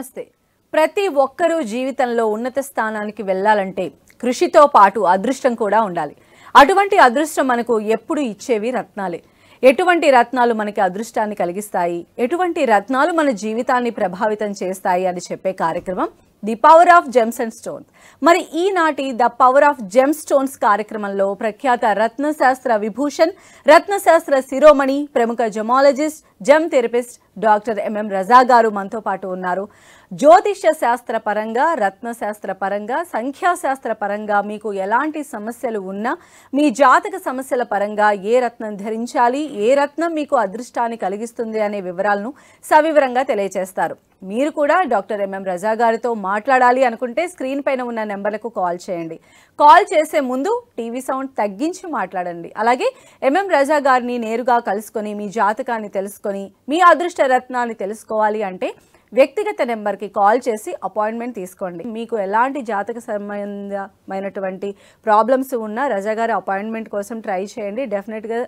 నమస్తే. ప్రతి ఒక్కరూ జీవితంలో ఉన్నత స్థానానికి వెళ్ళాలంటే కృషితో పాటు అదృష్టం కూడా ఉండాలి. అటువంటి అదృష్టం మనకు ఎప్పుడు ఇచ్చేవి రత్నాలే. ఎటువంటి రత్నాలు మనకి అదృష్టాన్ని కలిగిస్తాయి, ఎటువంటి రత్నాలు మన జీవితాన్ని ప్రభావితం చేస్తాయి అని చెప్పే కార్యక్రమం the power of gems and stones. మరి ఈనాటి the power of gems stones కార్యక్రమంలో ప్రఖ్యాత రత్నశాస్త్ర విభూషణ్, రత్నశాస్త్ర శిరోమణి, ప్రముఖ gemologist, gem therapist doctor MM Raza garu మనతో పాటు ఉన్నారు. జ్యోతిష్య శాస్త్ర పరంగా, రత్నశాస్త్ర పరంగా, సంఖ్యాశాస్త్ర పరంగా మీకు ఎలాంటి సమస్యలు ఉన్నా, మీ జాతక సమస్యల పరంగా ఏ రత్నం ధరించాలి, ఏ రత్నం మీకు అదృష్టాన్ని కలిగిస్తుంది అనే వివరాలను సవివరంగా తెలియజేస్తారు. మీరు కూడా డాక్టర్ ఎంఎం రజా గారితో మాట్లాడాలి అనుకుంటే స్క్రీన్ పైన ఉన్న నెంబర్లకు కాల్ చేయండి. కాల్ చేసే ముందు టీవీ సౌండ్ తగ్గించి మాట్లాడండి. అలాగే ఎంఎం రజా గారిని నేరుగా కలుసుకొని మీ జాతకాన్ని తెలుసుకొని మీ అదృష్ట రత్నాన్ని తెలుసుకోవాలి అంటే వ్యక్తిగత నెంబర్కి కాల్ చేసి అపాయింట్మెంట్ తీసుకోండి. మీకు ఎలాంటి జాతక సంబంధమైనటువంటి ప్రాబ్లమ్స్ ఉన్నా రజా గారి అపాయింట్మెంట్ కోసం ట్రై చేయండి. డెఫినెట్గా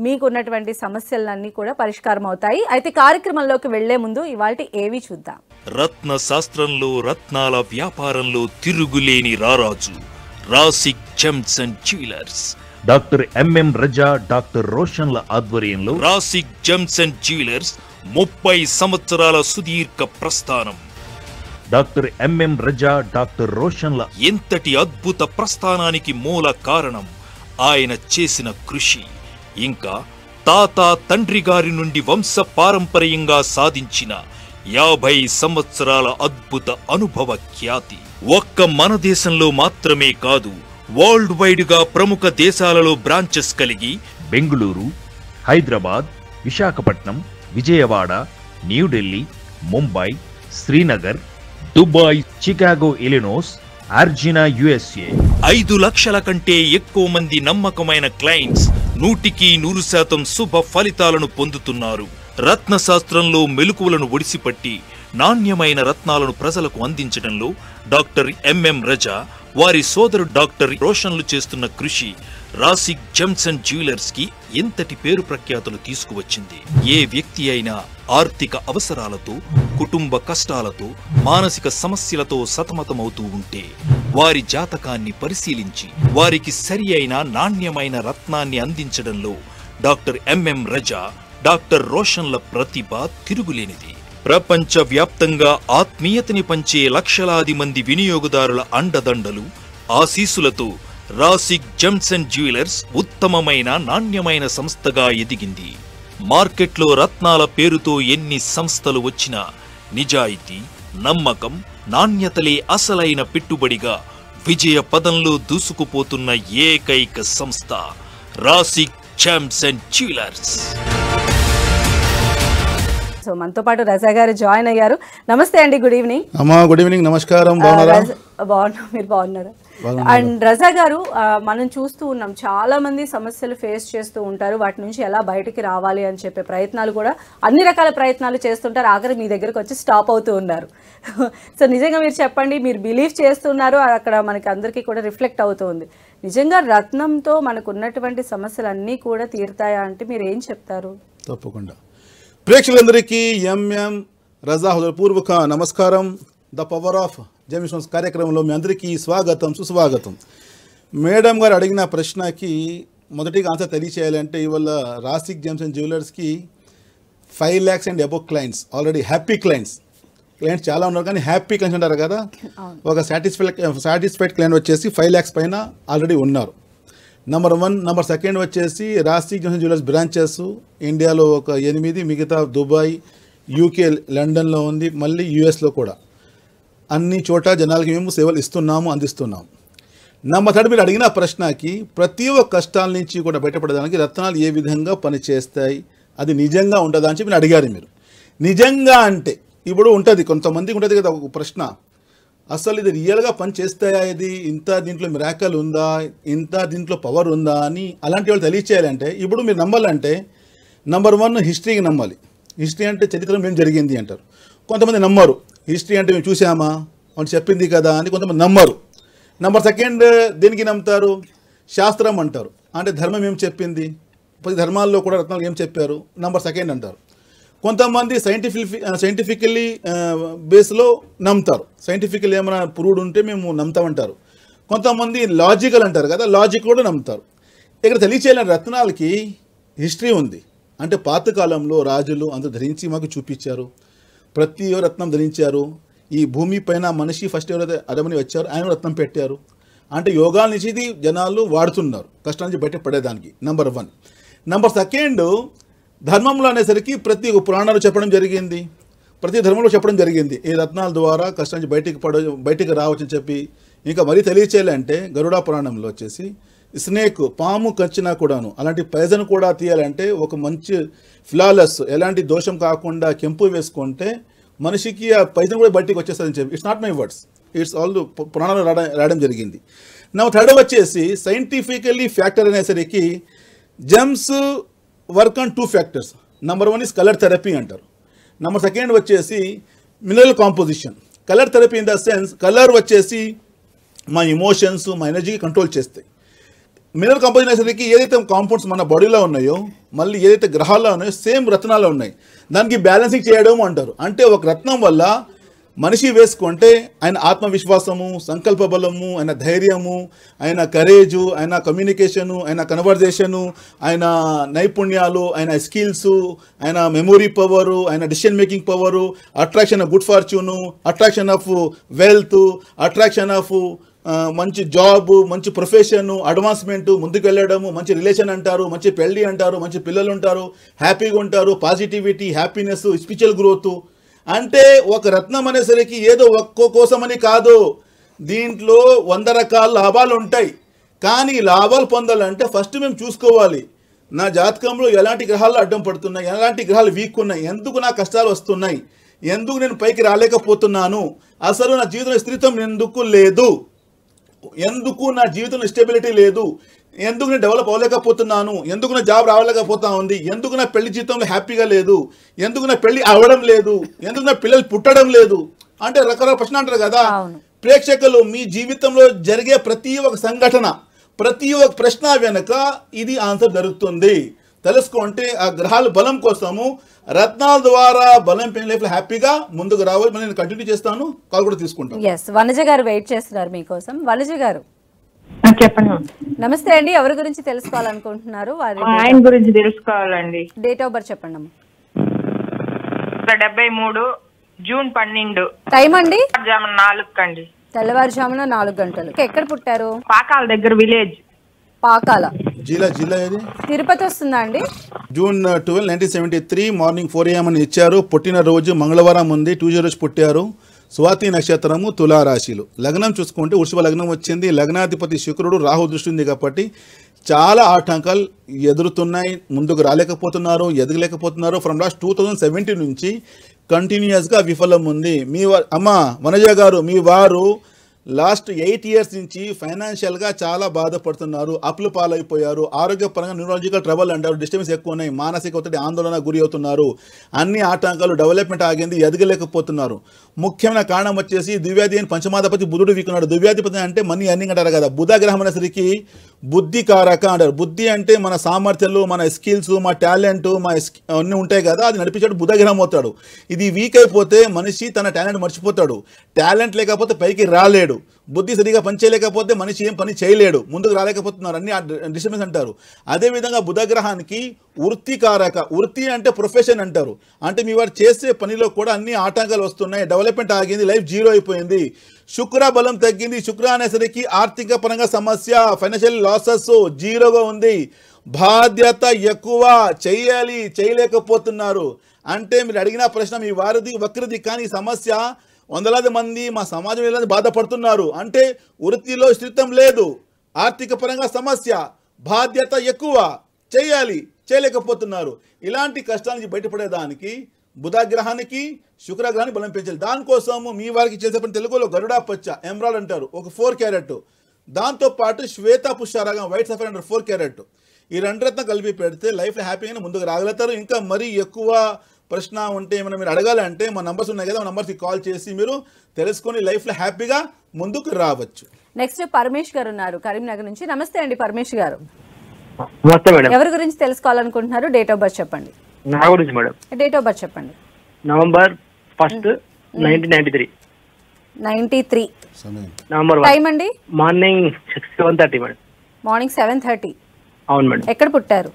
మీకు ఉన్నటువంటి సమస్యలన్నీ కూడా పరిష్కారం అవుతాయి. అయితే కార్యక్రమంలోకి వెళ్లే ముందు ఇవాల్టి ఏవి చూద్దాం. రత్న శాస్త్రంలో, రత్నాల వ్యాపారంలో తిరుగులేని రారాజు Rasik gems and jewellers. Doctor MM Raza, doctor రోషన్ల ఆధ్వర్యంలో రాసిక్ జెమ్స్ అండ్ జ్యువెలర్స్ 30 సంవత్సరాల సుదీర్ఘ ప్రస్థానం. డాక్టర్ ఎంఎం రజా, డాక్టర్ రోషన్ల ఎంతటి అద్భుత ప్రస్థానానికి మూల కారణం ఆయన చేసిన కృషి, ఇంకా తాత తండ్రి గారి నుండి వంశ పారంపర్యంగా సాధించిన 50 సంవత్సరాల అద్భుత అనుభవ ఖ్యాతి. ఒక్క మన దేశంలో మాత్రమే కాదు, వరల్డ్ వైడ్ గా ప్రముఖ దేశాలలో బ్రాంచెస్ కలిగి Bengaluru, Hyderabad, Visakhapatnam, Vijayawada, New Delhi, Mumbai, Srinagar, Dubai, Chicago, ఇలినోస్, అర్జినా, USA 5 లక్షల కంటే ఎక్కువ మంది నమ్మకమైన క్లయింట్స్ 100% శుభ ఫలితాలను పొందుతున్నారు. రత్నశాస్త్రంలో మెలకువలను ఒడిసిపట్టి నాణ్యమైన రత్నాలను ప్రజలకు అందించడంలో డాక్టర్ ఎంఎం రజా, వారి సోదరుడు డాక్టర్ రోషన్లు చేస్తున్న కృషి రాసిక్ జెమ్స్ అండ్ జ్యువెలర్స్ కి ఎంతటి పేరు ప్రఖ్యాతులు తీసుకువచ్చింది. ఏ వ్యక్తి అయినా ఆర్థిక అవసరాలతో, కుటుంబ కష్టాలతో, మానసిక సమస్యలతో సతమతమవుతూ ఉంటే వారి జాతకాన్ని పరిశీలించి వారికి సరి అయిన నాణ్యమైన రత్నాన్ని అందించడంలో డాక్టర్ ఎంఎం రజా, డాక్టర్ రోషన్ల ప్రతిభ తిరుగులేనిది. ప్రపంచ వ్యాప్తంగా ఆత్మీయతని పంచే లక్షలాది మంది వినియోగదారుల అండదండలు, ఆశీస్సులతో రాసిక్ జెమ్స్ అండ్ జ్యువెలర్స్ ఉత్తమమైన నాణ్యమైన సంస్థగా ఎదిగింది. మార్కెట్లో రత్నాల పేరుతో ఎన్ని సంస్థలు వచ్చినా నిజాయితీ, నమ్మకం, నాణ్యతలే అసలైన పెట్టుబడిగా విజయ పదంలో దూసుకుపోతున్న ఏకైక సంస్థ రాసిక్ జెమ్స్ అండ్ జ్యువెలర్స్. సో మనతో పాటు రజా గారు జాయిన్ అయ్యారు. నమస్తే అండి, గుడ్ ఈవినింగ్. అమ్మా, గుడ్ ఈవినింగ్, నమస్కారం. బాగున్నారా? మీరు బాగున్నారా? అండ్ రజా గారు, మనం చూస్తూ ఉన్నాం చాలా మంది సమస్యలు ఫేస్ చేస్తూ ఉంటారు. వాటి నుంచి ఎలా బయటికి రావాలి అని చెప్పే ప్రయత్నాలు కూడా అన్ని రకాల ప్రయత్నాలు చేస్తుంటారు. ఆఖరి మీ దగ్గరకు వచ్చి స్టాప్ అవుతూ ఉన్నారు. సో నిజంగా మీరు చెప్పండి, మీరు బిలీవ్ చేస్తున్నారు, అక్కడ మనకి అందరికీ కూడా రిఫ్లెక్ట్ అవుతుంది. నిజంగా రత్నంతో మనకు ఉన్నటువంటి సమస్యలు అన్నీ కూడా తీరుతాయా అంటే మీరు ఏం చెప్తారు? తప్పకుండా. ప్రేక్షకులందరికీ ఎంఎం రజా హృదయపూర్వక నమస్కారం. The power of gems stones కార్యక్రమంలో మీ అందరికీ స్వాగతం, సుస్వాగతం. మేడం గారు అడిగిన ప్రశ్నకి మొదటిగా ఆన్సర్ తెలియచేయాలంటే, ఇవాళ రాసిక్ జెమ్స్ అండ్ జ్యువెలర్స్కి 5 lakhs and above clients, already happy clients చాలా ఉన్నారు. కానీ హ్యాపీ క్లయింట్స్ ఉంటారు కదా, ఒక సాటిస్ఫైడ్ క్లయింట్ వచ్చేసి 5 lakhs పైన ఆల్రెడీ ఉన్నారు. నెంబర్ 1. నెంబర్ 2 వచ్చేసి రాసిక్ జెమ్స్ అండ్ జ్యువెలర్స్ బ్రాంచెస్ ఇండియాలో ఒక 8, మిగతా దుబాయ్, యూకే, లండన్లో ఉంది, మళ్ళీ యూఎస్లో కూడా. అన్ని చోట జనాలకి మేము సేవలు ఇస్తున్నాము, అందిస్తున్నాము. నెంబర్ 3, మీరు అడిగిన ప్రశ్నకి ప్రతి ఒక్క కష్టాల నుంచి కూడా బయటపడడానికి రత్నాలు ఏ విధంగా పనిచేస్తాయి, అది నిజంగా ఉంటుందా అని చెప్పి మీరు అడిగారు. మీరు నిజంగా అంటే ఇప్పుడు ఉంటుంది, కొంతమందికి ఉంటుంది కదా ఒక ప్రశ్న, అసలు ఇది రియల్గా పని చేస్తాయా, ఇది ఇంత దీంట్లో మిరాకల్ ఉందా, ఇంత దీంట్లో పవర్ ఉందా అని అలాంటి వాళ్ళు తెలియచేయాలంటే ఇప్పుడు మీరు నమ్మాలంటే నెంబర్ 1 హిస్టరీకి నమ్మాలి. హిస్టరీ అంటే చరిత్రలో ఏం జరిగింది అంటారు. కొంతమంది నమ్మరు. హిస్టరీ అంటే మేము చూసామా, అని చెప్పింది కదా అని కొంతమంది నమ్మరు. నెంబర్ 2 దేనికి నమ్ముతారు? శాస్త్రం అంటారు, అంటే ధర్మం ఏం చెప్పింది, ప్రతి ధర్మాల్లో కూడా రత్నాలు ఏం చెప్పారు, నెంబర్ 2 అంటారు. కొంతమంది సైంటిఫికల్లీ బేస్లో నమ్ముతారు. సైంటిఫికల్ ఏమైనా ప్రూవ్డ్ ఉంటే మేము నమ్ముతామంటారు. కొంతమంది లాజికల్ అంటారు కదా, లాజిక్ కూడా నమ్ముతారు. ఇక్కడ తెలియచేయాలని రత్నాలకి హిస్టరీ ఉంది. అంటే పాతకాలంలో రాజులు అందరూ ధరించి మాకు చూపించారు. ప్రతి రత్నం ధరించారు. ఈ భూమి పైన మనిషి ఫస్ట్ ఎవరైతే అడమని వచ్చారు ఆయన రత్నం పెట్టారు. అంటే యోగాల నుంచి ఇది జనాలు వాడుతున్నారు కష్టం నుంచి బయట పడేదానికి. నెంబర్ 1. నెంబర్ 2, ధర్మంలో అనేసరికి ప్రతి పురాణాలు చెప్పడం జరిగింది, ప్రతి ధర్మంలో చెప్పడం జరిగింది ఈ రత్నాల ద్వారా కష్టం నుంచి బయటికి రావచ్చని చెప్పి. ఇంకా మరీ తెలియచేయాలంటే గరుడ పురాణంలో వచ్చేసి స్నేక్ పాము కచ్చినా కూడాను అలాంటి పైజన్ కూడా తీయాలంటే ఒక మంచి ఫ్లాలెస్ ఎలాంటి దోషం కాకుండా కెంపు వేసుకుంటే మనిషికి ఆ పైజన్ కూడా బయటికి వచ్చేస్తుందని చెప్పి. It's not my words, it's all పురాణాలు రాయడం జరిగింది. నా 3rd వచ్చేసి సైంటిఫికల్లీ ఫ్యాక్టర్ అనేసరికి gems work on 2 factors. Number 1 is colour therapy అంటారు. నెంబర్ 2 వచ్చేసి mineral composition. Colour therapy in the sense colour వచ్చేసి మా ఎమోషన్స్ మా ఎనర్జీకి కంట్రోల్ చేస్తాయి. మినరల్ కాంపోజిషన్ అనేసరికి ఏదైతే కాంపౌండ్స్ మన బాడీలో ఉన్నాయో మళ్ళీ ఏదైతే గ్రహాల్లో ఉన్నాయో సేమ్ రత్నాల్లో ఉన్నాయి. దానికి బ్యాలెన్సింగ్ చేయడం అంటారు. అంటే ఒక రత్నం వల్ల మనిషి వేసుకుంటే ఆయన ఆత్మవిశ్వాసము, సంకల్ప బలము, ఆయన ధైర్యము, ఆయన కరేజు, ఆయన కమ్యూనికేషను, ఆయన కన్వర్జేషను, ఆయన నైపుణ్యాలు, ఆయన స్కిల్స్, ఆయన మెమొరీ పవరు, ఆయన decision making power, attraction of good fortune, attraction of wealth, attraction of మంచి జాబ్, మంచి ప్రొఫెషన్, అడ్వాన్స్మెంట్, ముందుకు వెళ్ళడము, మంచి రిలేషన్ అంటారు, మంచి పెళ్ళి అంటారు, మంచి పిల్లలు ఉంటారు, హ్యాపీగా ఉంటారు, పాజిటివిటీ, హ్యాపీనెస్, స్పిరిచువల్ గ్రోత్. అంటే ఒక రత్నం అనేసరికి ఏదో ఒక్కో కోసమని కాదు, దీంట్లో 100 రకాల లాభాలు ఉంటాయి. కానీ లాభాలు పొందాలంటే ఫస్ట్ మేము చూసుకోవాలి నా జాతకంలో ఎలాంటి గ్రహాలు అడ్డం పడుతున్నాయి, ఎలాంటి గ్రహాలు వీక్ ఉన్నాయి, ఎందుకు నా కష్టాలు వస్తున్నాయి, ఎందుకు నేను పైకి రాలేకపోతున్నాను, అసలు నా జీవితంలో స్థిరత్వం ఎందుకు లేదు, ఎందుకు నా జీవితంలో స్టెబిలిటీ లేదు, ఎందుకు నేను డెవలప్ అవ్వలేకపోతున్నాను, ఎందుకు నా జాబ్ రావలేకపోతా ఉంది, ఎందుకు నా పెళ్లి జీవితంలో హ్యాపీగా లేదు, ఎందుకు నా పెళ్లి అవ్వడం లేదు, ఎందుకు నా పిల్లలు పుట్టడం లేదు, అంటే రకరకాల ప్రశ్న అంటారు కదా. ప్రేక్షకులు మీ జీవితంలో జరిగే ప్రతి ఒక్క సంఘటన, ప్రతి ఒక్క ప్రశ్న వెనుక ఇది ఆన్సర్ జరుగుతుంది. తెలుసుకుంటే ఆ గ్రహాల బలం కోసము రత్నాల ద్వారా బలం పెయిన్ లైఫ్ లో హ్యాపీగా ముందుకు రావాలి. నేను కంటిన్యూ చేస్తాను, కాల్ కూడా తీసుకుంటాను. వనజ గారు వెయిట్ చేస్తున్నారు మీకోసం. వనజ గారు చెప్పండి. నమస్తే అండి, ఎవరి గురించి తెలుసుకోవాలనుకుంటున్నారు? ఆయన గురించి తెలుసుకోవాలండి. డేట్ ఆఫ్ బర్త్ చెప్పండి అమ్మా. 73 జూన్ 12. టైం అండి? 4 అండి. తెల్లవారుజామున 4 గంటలు. ఎక్కడ పుట్టారు? పాకాల దగ్గర విలేజ్. పాకాల జిల్లా ఏది? తిరుపతి వస్తుందా అండి? జూన్ 12, 1973 మార్నింగ్ 4 AM అని ఇచ్చారు. పుట్టిన రోజు మంగళవారం ఉంది. 20 రోజు పుట్టారు. స్వాతి నక్షత్రము, తులారాశిలు. లగ్నం చూసుకుంటే వృషభ లగ్నం వచ్చింది. లగ్నాధిపతి శుక్రుడు, రాహు దృష్టి ఉంది కాబట్టి చాలా ఆటంకాలు ఎదురుతున్నాయి, ముందుకు రాలేకపోతున్నారు, ఎదగలేకపోతున్నారు. ఫ్రమ్ లాస్ట్ 2017 నుంచి కంటిన్యూస్గా విఫలం ఉంది. మీ అమ్మ వనజ గారు, మీ వారు లాస్ట్ 8 years నుంచి ఫైనాన్షియల్గా చాలా బాధపడుతున్నారు, అప్పులు పాలైపోయారు, ఆరోగ్యపరంగా న్యూరాలజికల్ ట్రబుల్ అంటారు, డిస్టర్బెన్స్ ఎక్కువ ఉన్నాయి, మానసిక ఒత్తిడి, ఆందోళన గురి అవుతున్నారు, అన్ని ఆటంకాలు, డెవలప్మెంట్ ఆగింది, ఎదగలేకపోతున్నారు. ముఖ్యమైన కారణం వచ్చేసి దివ్యాధి అని పంచమాధిపతి బుధుడు వీకున్నాడు. దివ్యాధిపతి అంటే మనీ అర్నింగ్ అంటారు కదా. బుధ గ్రహం అనేసరికి బుద్ధి కారక అంటారు. బుద్ధి అంటే మన సామర్థ్యాలు, మన స్కిల్స్, మా టాలెంట్, మా అన్నీ ఉంటాయి కదా, అది నడిపించాడు బుధ గ్రహం అవుతాడు. ఇది వీక్ అయిపోతే మనిషి తన టాలెంట్ మర్చిపోతాడు. టాలెంట్ లేకపోతే పైకి రాలేడు. బుద్ధి సరిగా పని చేయలేకపోతే మనిషి ఏం పని చేయలేడు, ముందుకు రాలేకపోతున్నారు, అన్ని డిస్టర్బెన్స్ అంటారు. అదేవిధంగా బుధగ్రహానికి వృత్తి కారక. వృత్తి అంటే ప్రొఫెషన్ అంటారు. అంటే మీ వారు చేసే పనిలో కూడా అన్ని ఆటంకాలు వస్తున్నాయి, డెవలప్మెంట్ ఆగింది, లైఫ్ జీరో అయిపోయింది. శుక్ర బలం తగ్గింది. శుక్ర అనేసరికి ఆర్థిక పరంగా సమస్య, ఫైనాన్షియల్ లాసెస్, జీరోగా ఉంది. బాధ్యత ఎక్కువ, చేయాలి, చేయలేకపోతున్నారు. అంటే మీరు అడిగిన ప్రశ్న మీ వారిది వక్రది, కానీ సమస్య వందలాది మంది మా సమాజం ఇలా బాధపడుతున్నారు. అంటే వృత్తిలో స్థిరత్వం లేదు, ఆర్థిక పరంగా సమస్య, బాధ్యత ఎక్కువ, చేయాలి, చేయలేకపోతున్నారు. ఇలాంటి కష్టాల నుంచి బయటపడేదానికి బుధగ్రహానికి శుక్రగ్రహాన్ని బలం పెంచాలి. దానికోసము మీ వారికి చేసే పని తెలుగులో గరుడా పచ్చ, ఎమరాల్డ్ అంటారు, ఒక 4 క్యారెట్. దాంతోపాటు శ్వేత పుష్యరాగం, వైట్ సఫర్ అంటారు, 4 క్యారెట్. ఈ 2 రత్నం కలిపి పెడితే లైఫ్లో హ్యాపీగా ముందుకు రాగలుగుతారు. ఇంకా మరీ ఎక్కువ ప్రశ్న ఉంటే ఏమైనా మీరు అడగాలంటే మా నంబర్స్ ఉన్నాయి కదా, ఆ నంబర్స్కి కాల్ చేసి మీరు తెలుసుకొని లైఫ్లో హ్యాపీగా ముందుకు రావచ్చు. నెక్స్ట్ పరమేష్ గారు ఉన్నారు కరీంనగర్ నుంచి. నమస్తే అండి పరమేష్ గారు. నమస్తే మేడం. ఎవరి గురించి తెలుసుకోవాలనుకుంటున్నారు? డేట్ ఆఫ్ బర్త్ చెప్పండి. నా గురించి మేడం. డేట్ ఆఫ్ బర్త్ చెప్పండి. నవంబర్ 1, 1993. 93. నవంబర్ టైం అండి? Morning 7:30 madam. మార్నింగ్ 7:30. అవును మేడం. ఎక్కడ పుట్టారు?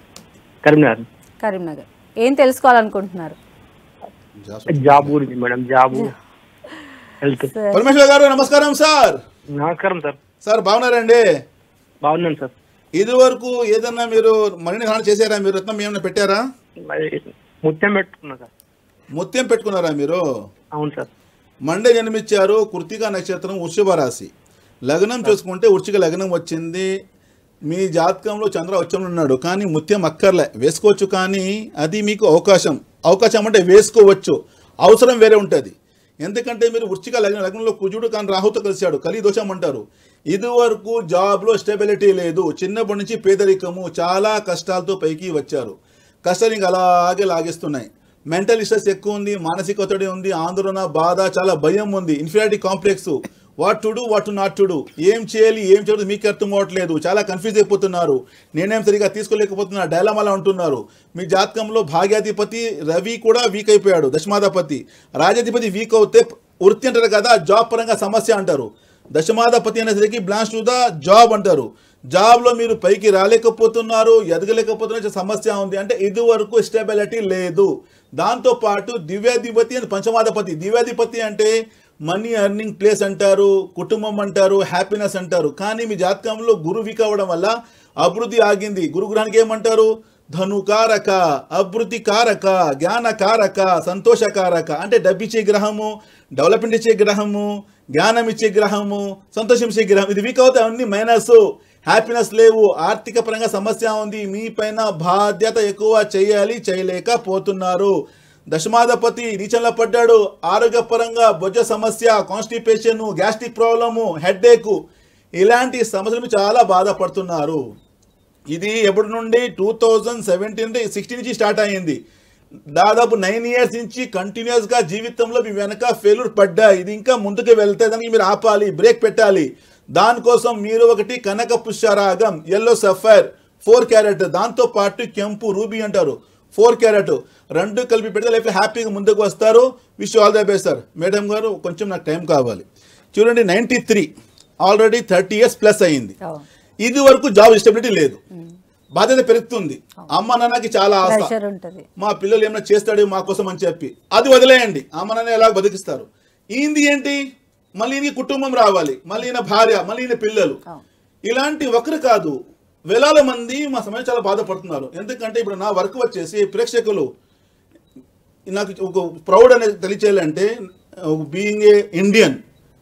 కరీంనగర్. కరీంనగర్. ఏం తెలుసుకోవాలనుకుంటున్నారు? జాబ్ గురించి మేడం. Job, health. పరమేశ్వర్ గారు నమస్కారం సార్. నమస్కారం సార్. సార్ బాగున్నారండి? బాగున్నాను సార్. ఇది వరకు ఏదన్నా మీరు మరిన్ని ధారణ చేశారా? మీరు రత్నం ఏమైనా పెట్టారా? ముత్యం పెట్టుకున్నా సార్. ముత్యం పెట్టుకున్నారా మీరు? అవును సార్. మండే జన్మించారు, కృత్తికా నక్షత్రం, వృషభ రాశి. లగ్నం చూసుకుంటే వృశ్చిక లగ్నం వచ్చింది. మీ జాతకంలో చంద్ర ఉచ్చంలో ఉన్నాడు, కానీ ముత్యం అక్కర్లే, వేసుకోవచ్చు. కానీ అది మీకు అవకాశం అంటే వేసుకోవచ్చు, అవసరం వేరే ఉంటుంది. ఎందుకంటే మీరు వృశ్చిక లగ్నంలో కుజుడు కానీ రాహుతో కలిశాడు, కలి దోషం అంటారు. ఇదివరకు జాబ్లో స్టెబిలిటీ లేదు, చిన్నప్పటి నుంచి పేదరికము, చాలా కష్టాలతో పైకి వచ్చారు. కష్టాలు ఇంకా అలాగే లాగేస్తున్నాయి. మెంటల్ స్ట్రెస్ ఎక్కువ ఉంది, మానసిక ఒత్తిడి ఉంది, ఆందోళన, బాధ, చాలా భయం ఉంది, inferiority complex, what to do what to not to do, ఏం చేయాలి ఏం చేయదు మీకు అర్థం అవ్వట్లేదు, చాలా కన్ఫ్యూజ్ అయిపోతున్నారు, నేనేం సరిగా తీసుకోలేకపోతున్నా, డైలమాలా ఉంటున్నారు. మీ జాతకంలో భాగ్యాధిపతి రవి కూడా వీక్ అయిపోయాడు, దశమాధిపతి. రాజాధిపతి వీక్ అవుతే వృత్తి అంటారు కదా, జాబ్ పరంగా సమస్య అంటారు. దశమాధిపతి అనేసరికి బ్లాన్స్ టు ద జాబ్ అంటారు. జాబ్లో మీరు పైకి రాలేకపోతున్నారు, ఎదగలేకపోతున్న సమస్య ఉంది. అంటే ఇది వరకు స్టెబిలిటీ లేదు. దాంతోపాటు దివ్యాధిపతి అని పంచమాధిపతి. దివ్యాధిపతి అంటే మనీ ఎర్నింగ్ ప్లేస్ అంటారు, కుటుంబం అంటారు, హ్యాపీనెస్ అంటారు. కానీ మీ జాతకంలో గురు వీక్ అవ్వడం వల్ల అభివృద్ధి ఆగింది. గురుగ్రహానికి ఏమంటారు? ధనుకారక, అభివృద్ధి కారక, జ్ఞానకారక, సంతోషకారక. అంటే డబ్బిచ్చే గ్రహము, డెవలప్మెంట్ ఇచ్చే గ్రహము, జ్ఞానం ఇచ్చే గ్రహము, సంతోషం ఇచ్చే గ్రహం. ఇది వీక్ అవుతే అన్ని మైనస్, హ్యాపీనెస్ లేవు, ఆర్థిక పరంగా సమస్య ఉంది, మీ పైన బాధ్యత ఎక్కువ చేయాలి, చేయలేకపోతున్నారు. దశమాధిపతి నీచంలో పడ్డాడు, ఆరోగ్యపరంగా బొజ్జ సమస్య, కాన్స్టిపేషన్, గ్యాస్ట్రిక్ ప్రాబ్లము, హెడ్ఏక్, ఇలాంటి సమస్యలు చాలా బాధపడుతున్నారు. ఇది ఎప్పటి నుండి 2016 నుంచి స్టార్ట్ అయ్యింది. దాదాపు 9 ఇయర్స్ నుంచి కంటిన్యూస్గా జీవితంలో మీ వెనక ఫెయిల్యూర్ పడ్డా. ఇది ఇంకా ముందుకు వెళ్తే దానికి మీరు ఆపాలి, బ్రేక్ పెట్టాలి. దానికోసం మీరు ఒకటి కనక పుష్యరాగం, ఎల్లో సఫైర్ 4 క్యారెట్, దాంతోపాటు కెంపు రూబీ అంటారు 4 క్యారెట్, రెండు కలిపి పెడితే లైఫ్లో హ్యాపీగా ముందుకు వస్తారు. Wish all the best sir. Madam గారు కొంచెం నాకు టైం కావాలి. చూడండి 93, ఆల్రెడీ 30 ఇయర్స్ ప్లస్ అయ్యింది. ఇది వరకు జాబ్ స్టెబిలిటీ లేదు, బాధ్యత పెరుగుతుంది, అమ్మ నాన్నకి చాలా ఆశ, మా పిల్లలు ఏమైనా చేస్తాడు మా కోసం అని చెప్పి అది వదిలేయండి. అమ్మ నాన్న ఎలా బతికిస్తారు? ఈయనది ఏంటి? మళ్ళీ ఈయన కుటుంబం రావాలి, మళ్ళీ ఈయన భార్య, మళ్ళీ ఈయన పిల్లలు. ఇలాంటి ఒకరు కాదు, వేలాల మంది మా సమయం చాలా బాధపడుతున్నారు. ఎందుకంటే ఇప్పుడు నా వర్క్ వచ్చేసి ప్రేక్షకులు నాకు ఒక ప్రౌడ్ అనేది తెలియచేయాలంటే, బీయింగ్ ఏ ఇండియన్,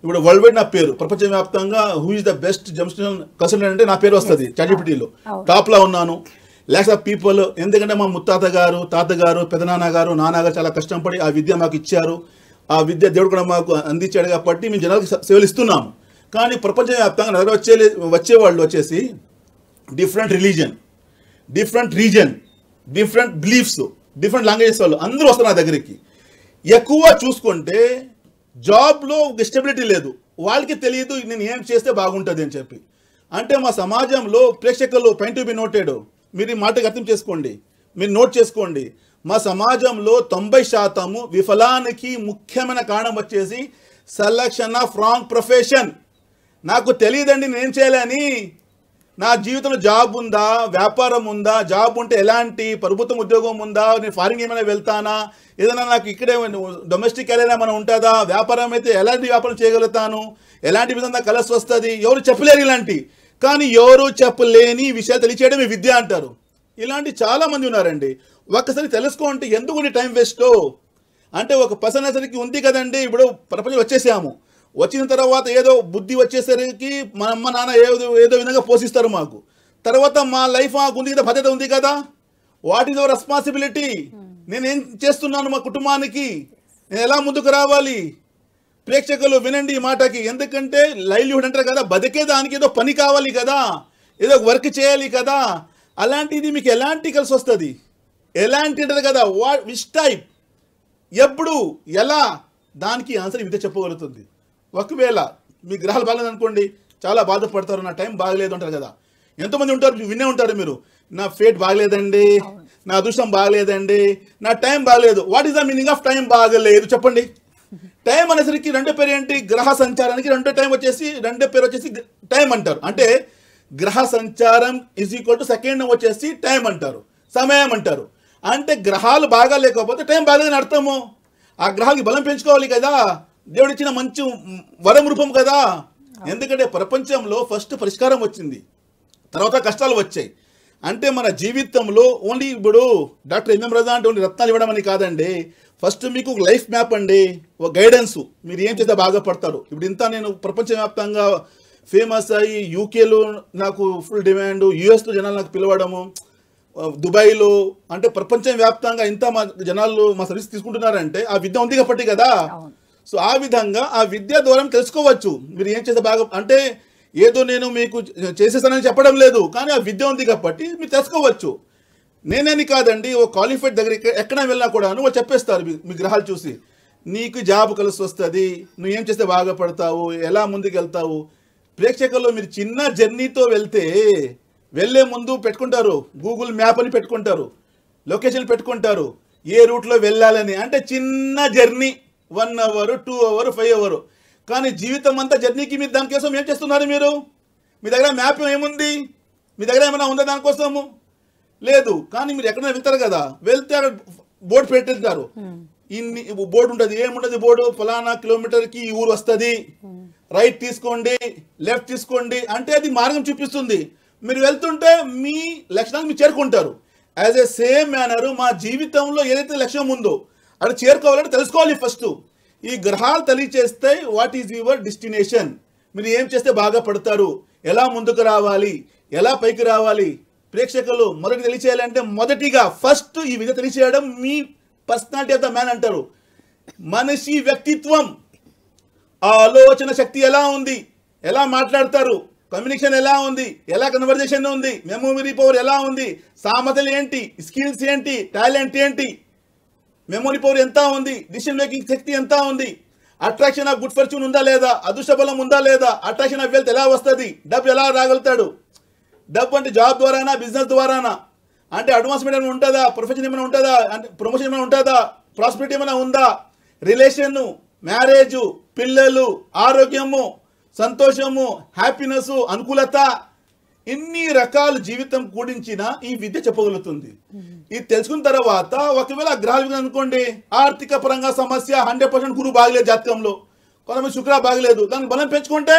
ఇప్పుడు వరల్డ్ వైడ్ నా పేరు ప్రపంచవ్యాప్తంగా హూ ఇస్ ద బెస్ట్ జంప్షన్ కన్సల్టెంట్ అంటే నా పేరు వస్తుంది చాట్‌జీపీటీలో, టాప్లో ఉన్నాను. లాక్స్ ఆఫ్ పీపుల్, ఎందుకంటే మా ముత్తాత గారు, తాతగారు, పెదనాన్న గారు, నాన్నగారు చాలా కష్టపడి ఆ విద్య మాకు ఇచ్చారు. ఆ విద్య దేవుడు కూడా మాకు అందించాడు కాబట్టి మేము జనాలకు సేవలు ఇస్తున్నాము. కానీ ప్రపంచవ్యాప్తంగా వచ్చేవాళ్ళు వచ్చేసి different religion, different reason, different beliefs, different languages వాళ్ళు అందరూ వస్తారు నా దగ్గరికి. ఎక్కువ చూసుకుంటే జాబ్లో స్టెబిలిటీ లేదు, వాళ్ళకి తెలియదు నేను ఏం చేస్తే బాగుంటుంది అని చెప్పి. అంటే మా సమాజంలో ప్రేక్షకులు పాయింట్ టు బి నోటెడ్, మీరు ఈ మాటకు అర్థం చేసుకోండి, మీరు నోట్ చేసుకోండి. మా సమాజంలో 90% విఫలానికి ముఖ్యమైన కారణం వచ్చేసి సెలక్షన్ ఆఫ్ రాంగ్ ప్రొఫెషన్. నాకు తెలియదండి నేనేం చేయాలని, నా జీవితంలో జాబ్ ఉందా, వ్యాపారం ఉందా, జాబ్ ఉంటే ఎలాంటి ప్రభుత్వం ఉద్యోగం ఉందా, నేను ఫారిన్ ఏమైనా వెళ్తానా, ఏదైనా నాకు ఇక్కడే డొమెస్టిక్ ఏదైనా ఏమైనా ఉంటుందా, వ్యాపారం అయితే ఎలాంటి వ్యాపారం చేయగలుగుతాను, ఎలాంటి విధంగా కలిసి వస్తుంది, ఎవరు చెప్పలేరు ఇలాంటి. కానీ ఎవరు చెప్పలేని విషయాలు తెలియచేయడం మీ విద్య అంటారు. ఇలాంటి చాలామంది ఉన్నారండి. ఒక్కసారి తెలుసుకోండి ఎందుకు టైం వేస్ట్. అంటే ఒక పర్సన్ అనేసరికి ఉంది కదండి, ఇప్పుడు ప్రపంచం వచ్చేసాము, వచ్చిన తర్వాత ఏదో బుద్ధి వచ్చేసరికి మా అమ్మ నాన్న ఏదో విధంగా పోషిస్తారు మాకు. తర్వాత మా లైఫ్ మాకు ఉంది కదా, బాధ్యత ఉంది కదా, వాట్ ఈజ్ అవర్ రెస్పాన్సిబిలిటీ, నేనేం చేస్తున్నాను మా కుటుంబానికి, నేను ఎలా ముందుకు రావాలి. ప్రేక్షకులు వినండి ఈ మాటకి, ఎందుకంటే లైవ్లీహుడ్ అంటారు కదా, బతికేదానికి ఏదో పని కావాలి కదా, ఏదో వర్క్ చేయాలి కదా. అలాంటిది మీకు ఎలాంటి కలిసి వస్తుంది, ఎలాంటి అంటారు కదా, విచ్ టైప్, ఎప్పుడు, ఎలా, దానికి ఆన్సర్ విద్య చెప్పగలుగుతుంది. ఒకవేళ మీ గ్రహాలు బాగలేదనుకోండి చాలా బాధపడతారు, నా టైం బాగలేదు అంటారు కదా. ఎంతోమంది ఉంటారు, వినే ఉంటారు మీరు, నా ఫేట్ బాగలేదండి, నా అదృష్టం బాగలేదండి, నా టైం బాగలేదు. What is the meaning of time బాగలేదు చెప్పండి? టైం అనేసరికి రెండో పేరు ఏంటి? గ్రహ సంచారానికి రెండో పేరు వచ్చేసి టైం అంటారు. అంటే గ్రహ సంచారం ఈజ్ ఈక్వల్ టు సెకండ్ వచ్చేసి టైం అంటారు, సమయం అంటారు. అంటే గ్రహాలు బాగా లేకపోతే టైం బాగాలేదని అర్థము. ఆ గ్రహాలకి బలం పెంచుకోవాలి కదా, దేవుడు ఇచ్చిన మంచి వరం రూపం కదా. ఎందుకంటే ప్రపంచంలో ఫస్ట్ పరిష్కారం వచ్చింది, తర్వాత కష్టాలు వచ్చాయి. అంటే మన జీవితంలో ఓన్లీ ఇప్పుడు డాక్టర్ ఎంఎం రజా అంటే ఓన్లీ రత్నాలు ఇవ్వడం అని కాదండి. ఫస్ట్ మీకు ఒక లైఫ్ మ్యాప్ అండి, ఒక గైడెన్స్. మీరు ఏం చేస్తే బాగా పడతారు. ఇప్పుడు ఇంత నేను ప్రపంచవ్యాప్తంగా ఫేమస్ అయ్యి యూకేలో నాకు ఫుల్ డిమాండ్, యూఎస్లో జనాలు నాకు పిలవడము, దుబాయ్లో, అంటే ప్రపంచం వ్యాప్తంగా ఇంత మా జనాలు మా సర్వీస్ తీసుకుంటున్నారంటే ఆ విద్య ఉంది కాబట్టి కదా. సో ఆ విధంగా ఆ విద్య ద్వారా తెలుసుకోవచ్చు మీరు ఏం చేస్తే బాగా. అంటే ఏదో నేను మీకు చేసేస్తానని చెప్పడం లేదు, కానీ ఆ విద్య ఉంది కాబట్టి మీరు తెలుసుకోవచ్చు. నేనేని కాదండి, ఓ క్వాలిఫైడ్ దగ్గరికి ఎక్కడ వెళ్ళినా కూడా వాళ్ళు చెప్పేస్తారు మీ గ్రహాలు చూసి, నీకు జాబ్ కలిసి వస్తుంది, నువ్వు ఏం చేస్తే బాగా పడతావు, ఎలా ముందుకు వెళ్తావు. ప్రేక్షకుల్లో మీరు చిన్న జర్నీతో వెళ్తే వెళ్ళే ముందు పెట్టుకుంటారు, గూగుల్ మ్యాప్ అని పెట్టుకుంటారు, లొకేషన్ పెట్టుకుంటారు, ఏ రూట్లో వెళ్ళాలని. అంటే చిన్న జర్నీ 1 hour 2 hour 5 hour. కానీ జీవితం అంతా జర్నీకి మీరు దానికోసం ఏం చేస్తున్నారు? మీరు మీ దగ్గర మ్యాప్ ఏముంది? మీ దగ్గర ఏమైనా ఉందా దానికోసము? లేదు. కానీ మీరు ఎక్కడైనా వెళ్తారు కదా, వెళ్తే అక్కడ బోర్డు పెట్టేస్తారు, ఇన్ని బోర్డు ఉంటుంది. ఏముంటుంది బోర్డు? ఫలానా కిలోమీటర్కి ఈ ఊరు వస్తుంది, రైట్ తీసుకోండి, లెఫ్ట్ తీసుకోండి. అంటే అది మార్గం చూపిస్తుంది. మీరు వెళ్తుంటే మీ లక్ష్యాన్ని మీరు చేరుకుంటారు. యాజ్ ఏ సేమ్ మేనర్ మా జీవితంలో ఏదైతే లక్ష్యం ఉందో అది చేరుకోవాలంటే తెలుసుకోవాలి ఫస్ట్. ఈ గ్రహాలు తెలియచేస్తే వాట్ ఈజ్ యువర్ డెస్టినేషన్, మీరు ఏం చేస్తే బాగా పడతారు, ఎలా ముందుకు రావాలి, ఎలా పైకి రావాలి. ప్రేక్షకులు మొదటి తెలియచేయాలంటే మొదటిగా ఫస్ట్ ఈ విధంగా తెలియచేయడం మీ పర్సనాలిటీ ఆఫ్ ద మ్యాన్ అంటారు. మనిషి వ్యక్తిత్వం, ఆలోచన శక్తి ఎలా ఉంది, ఎలా మాట్లాడతారు, కమ్యూనికేషన్ ఎలా ఉంది, ఎలా కన్వర్జేషన్ ఉంది, మెమొరీ పవర్ ఎలా ఉంది, సామర్థ్యాలు ఏంటి, స్కిల్స్ ఏంటి, టాలెంట్ ఏంటి, మెమొరీ పవర్ ఎంత ఉంది, డిసిషన్ మేకింగ్ శక్తి ఎంత ఉంది, అట్రాక్షన్ ఆఫ్ గుడ్ ఫార్చ్యూన్ ఉందా లేదా, అదృష్ట బలం ఉందా లేదా, అట్రాక్షన్ ఆఫ్ వెల్త్ ఎలా వస్తుంది, డబ్బు ఎలా రాగలుగుతాడు. డబ్బు అంటే జాబ్ ద్వారానా, బిజినెస్ ద్వారానా, అంటే అడ్వాన్స్మెంట్ ఏమైనా ఉంటుందా, ప్రొఫెషన్ ఏమైనా ఉంటుందా, అంటే ప్రమోషన్ ఏమైనా ఉంటుందా, ప్రాస్పెరిటీ ఏమైనా ఉందా, రిలేషను, మ్యారేజు, పిల్లలు, ఆరోగ్యము, సంతోషము, హ్యాపీనెస్, అనుకూలత, ఇన్ని రకాల జీవితం కూడించిన ఈ విద్య చెప్పగలుగుతుంది. ఇది తెలుసుకున్న తర్వాత ఒకవేళ గ్రహాలు అనుకోండి, ఆర్థిక పరంగా సమస్య 100% గురువు బాగలేదు జాతకంలో, కొంతమంది శుక్ర బాగలేదు, దానికి బలం పెంచుకుంటే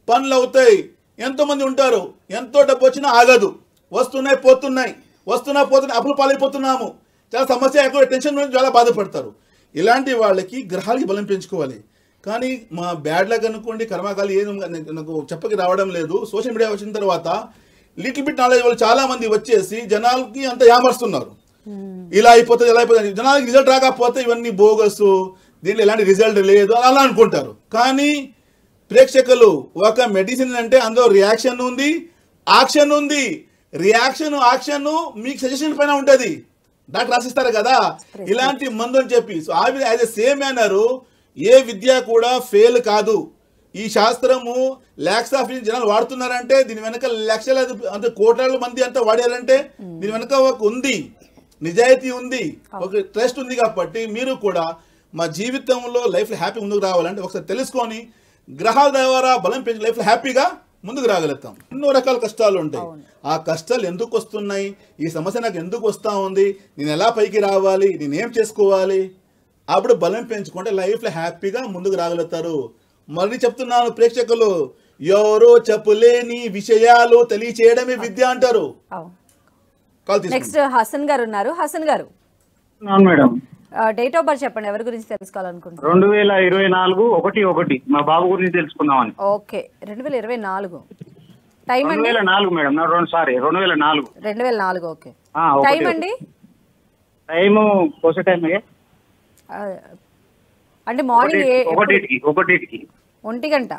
పనులు అవుతాయి. ఎంతోమంది ఉంటారు, ఎంతో డబ్బు వచ్చినా ఆగదు, వస్తున్నాయి పోతున్నాయి, అప్పులు పాలైపోతున్నాము, చాలా సమస్య, ఎక్కువ టెన్షన్ చాలా బాధపడతారు. ఇలాంటి వాళ్ళకి గ్రహాలకి బలం పెంచుకోవాలి. కానీ మా బ్యాడ్ లక్ అనుకోండి, కర్మకాలు ఏం నాకు చెప్పకి రావడం లేదు. సోషల్ మీడియా వచ్చిన తర్వాత లిటిల్ బిట్ నాలెడ్జ్ వాళ్ళు చాలా మంది వచ్చేసి జనాలకి అంత యామర్స్తున్నారు. ఇలా అయిపోతుంది, ఎలా అయిపోతుంది, జనాలకి రిజల్ట్ రాకపోతే ఇవన్నీ బోగస్, దీంట్లో ఎలాంటి రిజల్ట్ లేదు అలా అనుకుంటారు. కానీ ప్రేక్షకులు ఒక మెడిసిన్ అంటే అందులో రియాక్షన్ ఉంది, యాక్షన్ ఉంది. యాక్షన్ మీకు సజెషన్ పైన ఉంటుంది, డాక్టర్ రాసిస్తారు కదా ఇలాంటి మందు అని చెప్పి. So as a same manner ఏ విద్య కూడా ఫెయిల్ కాదు. ఈ శాస్త్రము లాక్స్ ఆఫ్ జనాలు వాడుతున్నారంటే దీని వెనక లక్షల అంటే కోట్ల మంది అంతా వాడారంటే దీని వెనక ఒక ఉంది, నిజాయితీ ఉంది, ఒక ట్రస్ట్ ఉంది. కాబట్టి మీరు కూడా మా జీవితంలో లైఫ్లో హ్యాపీ ముందుకు రావాలంటే ఒకసారి తెలుసుకొని గ్రహాల ద్వారా బలం పెంచి లైఫ్లో హ్యాపీగా ముందుకు రాగలుగుతాం. ఎన్నో రకాల కష్టాలు ఉంటాయి. ఆ కష్టాలు ఎందుకు వస్తున్నాయి, ఈ సమస్య నాకు ఎందుకు వస్తూ ఉంది, నేను ఎలా పైకి రావాలి, నేనేం చేసుకోవాలి, అప్పుడు బలం పెంచుకుంటే లైఫ్లో హ్యాపీగా ముందుకు రాగలుగుతారు. మళ్ళీ చెప్తున్నాను ప్రేక్షకులు, ఎవరో చెప్పలేని విషయాలు తెలియచేయడమే విద్య అంటారు. నెక్స్ట్ హసన్ గారు ఉన్నారు. హసన్ గారు మేడం, డేట్ ఆఫ్ బర్త్ చెప్పండి, ఎవరి గురించి తెలుసుకోవాలనుకుంటున్నారు? 2024 1/1 మా బాబు గురించి తెలుసుకుందామని. ఓకే, 2024 టైం అండి? 2004 మేడం, 2004. ఓకే, టైం అండి? టైము కోసే టైం అంటే మార్నింగ్ 1 గంట.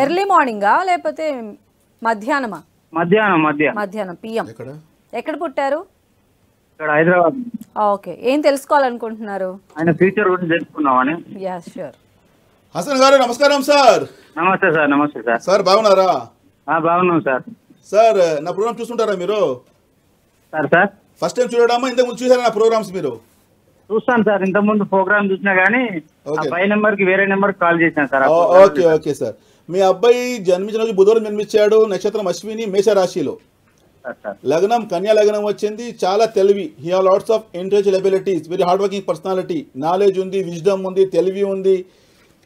ఎర్లీ మార్నింగా లేకపోతే మధ్యాహ్నమా? మధ్యాహ్నం పిఎం. ఎక్కడ పుట్టారు? ఇక్కడ హైదరాబాద్. ఓకే, ఏం తెలుసుకోవాలనుకుంటున్నారు? ఆయన ఫ్యూచర్ గురించి తెలుసుకుందామని. Yeah sure. హసన్ గారు నమస్కారం సార్. నమస్తే సార్. సార్ బాగున్నారా? బాగున్నాం సార్. సార్ నా ప్రోగ్రామ్ చూస్తుంటారా మీరు? సార్ ఫస్ట్ టైం చూడడమా, ఇంతకుముందు చూసారా నా ప్రోగ్రామ్స్ మీరు? చూస్తాను సార్, ఇంత ముందు ప్రోగ్రామ్ చూసినా గానీ Okay. పై నెంబర్ కి వేరే నెంబర్ కాల్ చేశాను సార్. Okay okay sir. మీ అబ్బాయి జన్మించిన రోజు బుధవారం జన్మించాడు, నక్షత్రం అశ్విని, మేషరాశిలో, సార్ లగ్నం కన్యా లగ్నం వచ్చింది. చాలా తెలివి, he have lots of intelligent abilities, very hard working personality, knowledge ఉంది, విజ్డమ్ ఉంది, తెలివి ఉంది,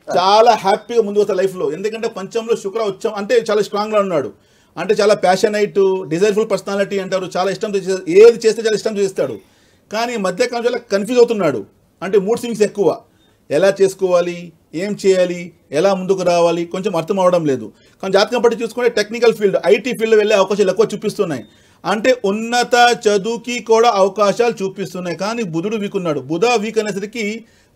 చాలా హ్యాపీగా ముందుకు వస్తారు లైఫ్లో. ఎందుకంటే పంచంలో శుక్ర ఉచ్చం అంటే చాలా స్ట్రాంగ్గా ఉన్నాడు, అంటే చాలా ప్యాషనైట్, డిజైర్ఫుల్ పర్సనాలిటీ అంటారు, చాలా ఇష్టంతో ఏది చేస్తే చాలా ఇష్టం చేస్తాడు. కానీ మధ్యకాలం చాలా కన్ఫ్యూజ్ అవుతున్నాడు, అంటే మూడ్ స్వింగ్స్ ఎక్కువ, ఎలా చేసుకోవాలి, ఏం చేయాలి, ఎలా ముందుకు రావాలి కొంచెం అర్థం అవడం లేదు. కానీ జాతకం పట్టి చూసుకుంటే టెక్నికల్ ఫీల్డ్, ఐటీ ఫీల్డ్ వెళ్ళే అవకాశాలు ఎక్కువ చూపిస్తున్నాయి, అంటే ఉన్నత చదువుకి కూడా అవకాశాలు చూపిస్తున్నాయి. కానీ బుధుడు వీక్ ఉన్నాడు. బుధ వీక్ అనేసరికి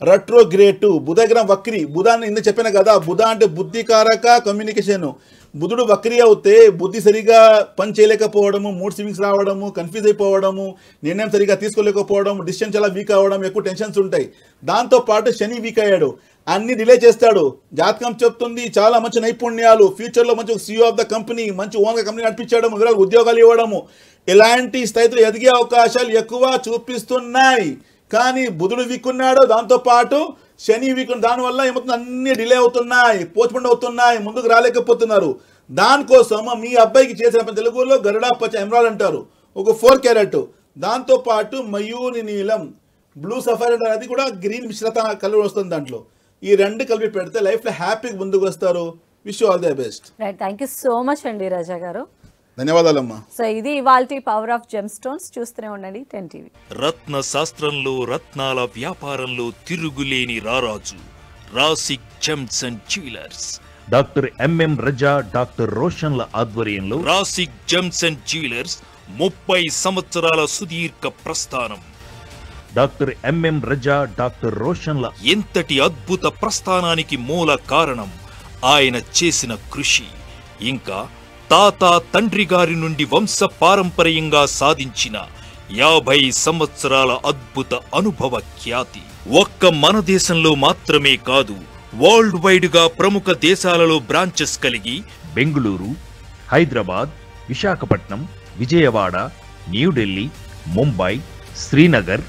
రెట్రోగ్రేట్, బుధగ్రహం వక్రి. బుధాన్ని ఇంత చెప్పాను కదా, బుధ అంటే బుద్ధికారక, కమ్యూనికేషన్. బుధుడు వక్రి అవుతే బుద్ధి సరిగా పని చేయలేకపోవడము, మూడ్ స్వింగ్స్ రావడము, కన్ఫ్యూజ్ అయిపోవడము, నిర్ణయం సరిగా తీసుకోలేకపోవడం, డిసిషన్ చాలా వీక్ అవ్వడం, ఎక్కువ టెన్షన్స్ ఉంటాయి. దాంతోపాటు శని వీక్ అయ్యాడు, అన్ని డిలే చేస్తాడు. జాతకం చెప్తుంది చాలా మంచి నైపుణ్యాలు, ఫ్యూచర్లో మంచి CEO ఆఫ్ ద కంపెనీ, మంచి ఓన్గా కంపెనీ నడిపించడం, ఉద్యోగాలు ఇవ్వడము, ఇలాంటి స్థాయిలో ఎదిగే అవకాశాలు ఎక్కువ చూపిస్తున్నాయి. కానీ బుధుడు వీక్కున్నాడు, దాంతోపాటు శని వీక్, దానివల్ల ఏమవుతుంది, అన్ని డిలే అవుతున్నాయి, పోస్ట్పోన్ అవుతున్నాయి, ముందుకు రాలేకపోతున్నారు. దానికోసం మీ అబ్బాయికి చేసిన పని తెలుగులో గరుడా పచ్చ ఎమరాల్డ్ అంటారు, ఒక 4 క్యారెట్, దాంతోపాటు మయూరి నీలం, బ్లూ సఫారీ అంటారు, అది కూడా గ్రీన్ మిశ్రత కలర్ వస్తుంది దాంట్లో. ఈ రెండు కలిపి పెడితే లైఫ్లో హ్యాపీగా ముందుకు వస్తారు. Wish all the best. Right, thank you so much అండి రజా గారు. ధన్యవాదాలమ్మా. సో ఇది ఇవాల్టి పవర్ ఆఫ్ జెమ్ స్టోన్స్. చూస్తూనే ఉండండి 10 TV. రత్న శాస్త్రంలో, రత్నాల వ్యాపారంలో తిరుగులేని రారాజు Rasik gems and jewellers. Doctor MM Raza, doctor రోషన్ల ఆధ్వర్యంలో రాసిక్ జెమ్స్ అండ్ జ్యువెలర్స్ 30 సంవత్సరాల సుదీర్ఘ ప్రస్థానం. డాక్టర్ ఎంఎం రజా, డాక్టర్ రోషన్ల ఎంతటి అద్భుత ప్రస్థానానికి మూల కారణం ఆయన చేసిన కృషి, ఇంకా తాత తండ్రి గారి నుండి వంశ పారంపర్యంగా సాధించిన 50 సంవత్సరాల అద్భుత అనుభవ ఖ్యాతి. ఒక్క మన దేశంలో మాత్రమే కాదు, వరల్డ్ వైడ్ గా ప్రముఖ దేశాలలో బ్రాంచెస్ కలిగి Bengaluru, Hyderabad, Visakhapatnam, Vijayawada, New Delhi, Mumbai, Srinagar,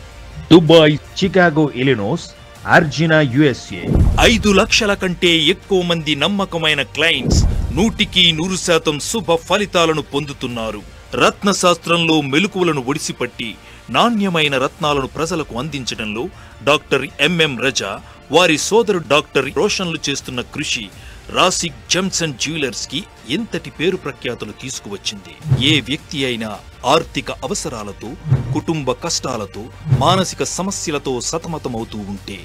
Dubai, Chicago, ఇలినోస్, అర్జినా, USA 5 లక్షల కంటే ఎక్కువ మంది నమ్మకమైన క్లయింట్స్ 100% శుభ ఫలితాలను పొందుతున్నారు. రత్న శాస్త్రంలో మెలకువలను ఒడిసిపట్టి నాణ్యమైన రత్నాలను ప్రజలకు అందించడంలో డాక్టర్ ఎంఎం రజా, వారి సోదరుడు డాక్టర్ రోషన్లు చేస్తున్న కృషి రాసిక్ జెమ్స్ అండ్ జ్యువెలర్స్ కి ఎంతటి పేరు ప్రఖ్యాతులు తీసుకువచ్చింది. ఏ వ్యక్తి అయినా ఆర్థిక అవసరాలతో, కుటుంబ కష్టాలతో, మానసిక సమస్యలతో సతమతమవుతూ ఉంటే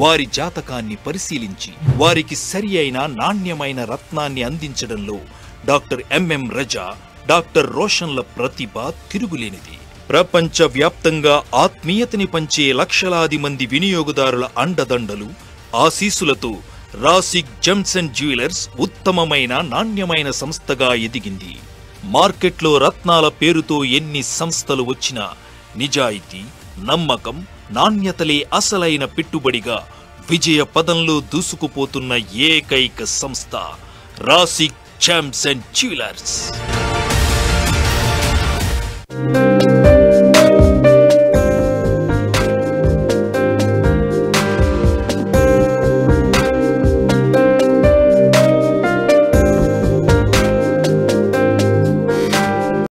వారి జాతకాన్ని పరిశీలించి వారికి సరి అయిన నాణ్యమైన రత్నాన్ని అందించడంలో డాక్టర్ ఎంఎం రజా, డాక్టర్ రోషన్ల ప్రతిభ తిరుగులేనిది. ప్రపంచ వ్యాప్తంగా ఆత్మీయతని పంచే లక్షలాది మంది వినియోగదారుల అండదండలు, ఆశీస్సులతో రాసిక్ జెమ్స్ అండ్ జ్యువెలర్స్ ఉత్తమమైన నాణ్యమైన సంస్థగా ఎదిగింది. మార్కెట్లో రత్నాల పేరుతో ఎన్ని సంస్థలు వచ్చినా నిజాయితీ, నమ్మకం, నాణ్యతలే అసలైన పెట్టుబడిగా విజయ పదంలో దూసుకుపోతున్న ఏకైక సంస్థ రాసిక్ జెమ్స్ అండ్ జ్యువెలర్స్.